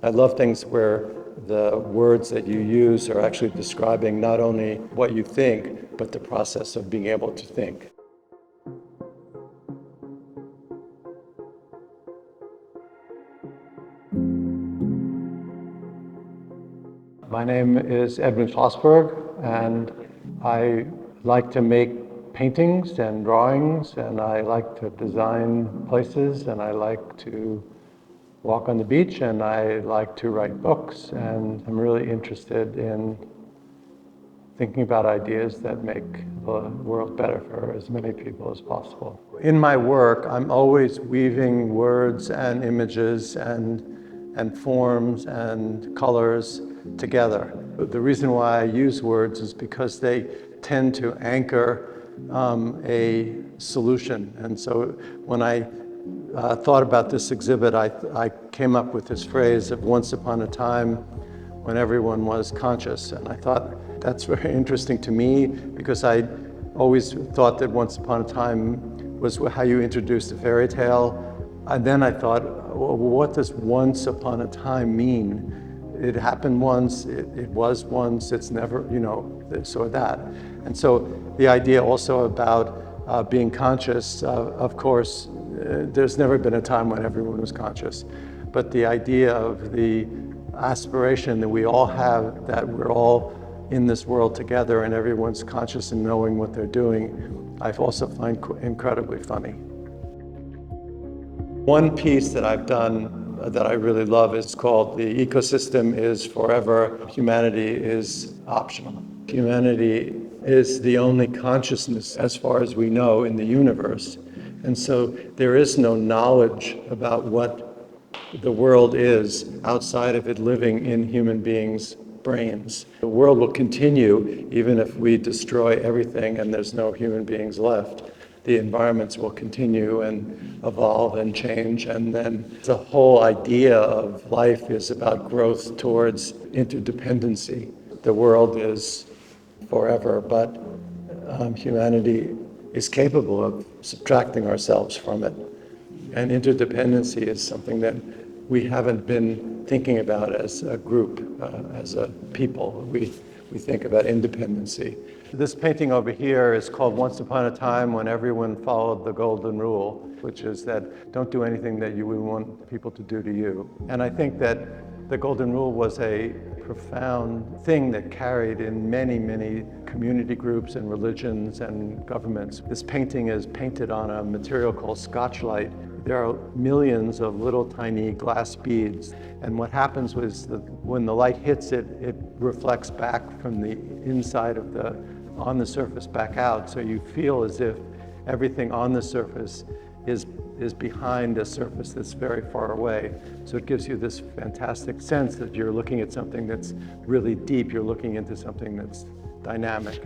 I love things where the words that you use are actually describing not only what you think, but the process of being able to think. My name is Edwin Schlossberg, and I like to make paintings and drawings, and I like to design places, and I like to walk on the beach, and I like to write books, and I'm really interested in thinking about ideas that make the world better for as many people as possible. In my work, I'm always weaving words and images and forms and colors together. The reason why I use words is because they tend to anchor a solution. And so when I thought about this exhibit, I came up with this phrase of once upon a time when everyone was conscious. And I thought that's very interesting to me because I always thought that once upon a time was how you introduced a fairy tale. And then I thought, well, what does once upon a time mean? It happened once, it was once, it's never, this or that. And so the idea also about being conscious, of course, there's never been a time when everyone was conscious. But the idea of the aspiration that we all have, that we're all in this world together and everyone's conscious and knowing what they're doing, I also find incredibly funny. One piece that I've done that I really love is called "The Ecosystem is Forever, Humanity is Optional." Humanity is the only consciousness, as far as we know, in the universe. And so there is no knowledge about what the world is outside of it living in human beings' brains. The world will continue even if we destroy everything and there's no human beings left. The environments will continue and evolve and change. And then the whole idea of life is about growth towards interdependency. The world is forever, but humanity is capable of subtracting ourselves from it. And interdependency is something that we haven't been thinking about as a group, as a people. We think about independency. This painting over here is called "Once Upon a Time When Everyone Followed the Golden Rule," which is that don't do anything that you would want people to do to you. And I think that the Golden Rule was a profound thing that carried in many, many community groups and religions and governments. This painting is painted on a material called Scotchlite. There are millions of little tiny glass beads. And what happens was that when the light hits it, it reflects back from the inside of on the surface back out. So you feel as if everything on the surface is behind a surface that's very far away. So it gives you this fantastic sense that you're looking at something that's really deep. You're looking into something that's dynamic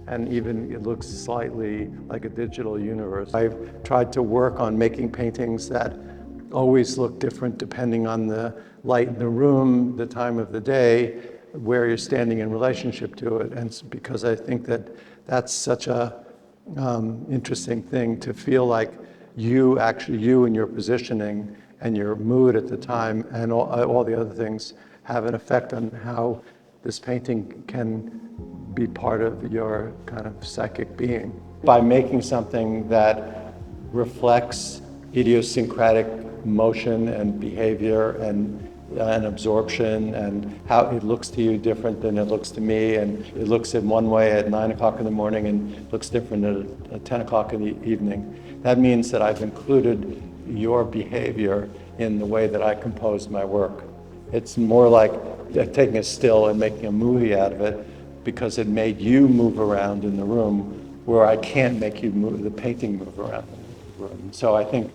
and even it looks slightly like a digital universe. I've tried to work on making paintings that always look different depending on the light in the room, the time of the day, where you're standing in relationship to it. And because I think that that's such a interesting thing to feel like you and your positioning and your mood at the time and all the other things have an effect on how this painting can be part of your kind of psychic being. By making something that reflects idiosyncratic motion and behavior and absorption and how it looks to you different than it looks to me, and it looks in one way at 9 o'clock in the morning and looks different at 10 o'clock in the evening. That means that I've included your behavior in the way that I compose my work. It's more like taking a still and making a movie out of it because it made you move around in the room where I can't make you move, the painting move around in the room. So I think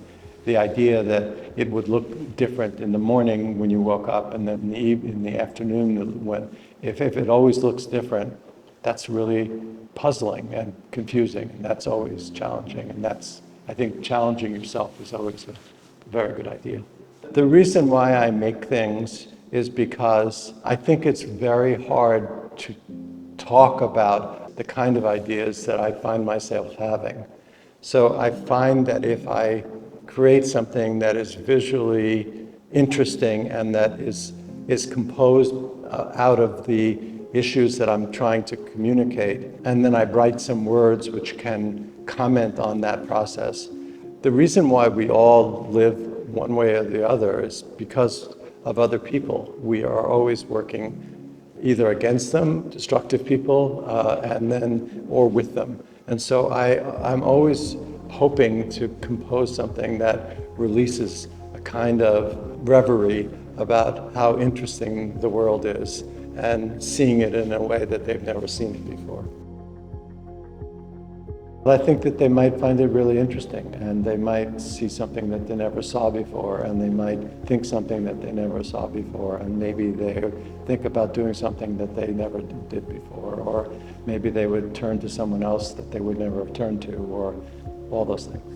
the idea that it would look different in the morning when you woke up and then in the afternoon if it always looks different, that's really puzzling and confusing, and that's always challenging. And I think challenging yourself is always a very good idea. The reason why I make things is because I think it's very hard to talk about the kind of ideas that I find myself having. So I find that if I create something that is visually interesting and that is composed out of the issues that I'm trying to communicate. And then I write some words which can comment on that process. The reason why we all live one way or the other is because of other people. We are always working either against them, destructive people, or with them. And so I'm always hoping to compose something that releases a kind of reverie about how interesting the world is and seeing it in a way that they've never seen it before. I think that they might find it really interesting, and they might see something that they never saw before, and they might think something that they never saw before, and maybe they think about doing something that they never did before, or maybe they would turn to someone else that they would never have turned to, or all those things.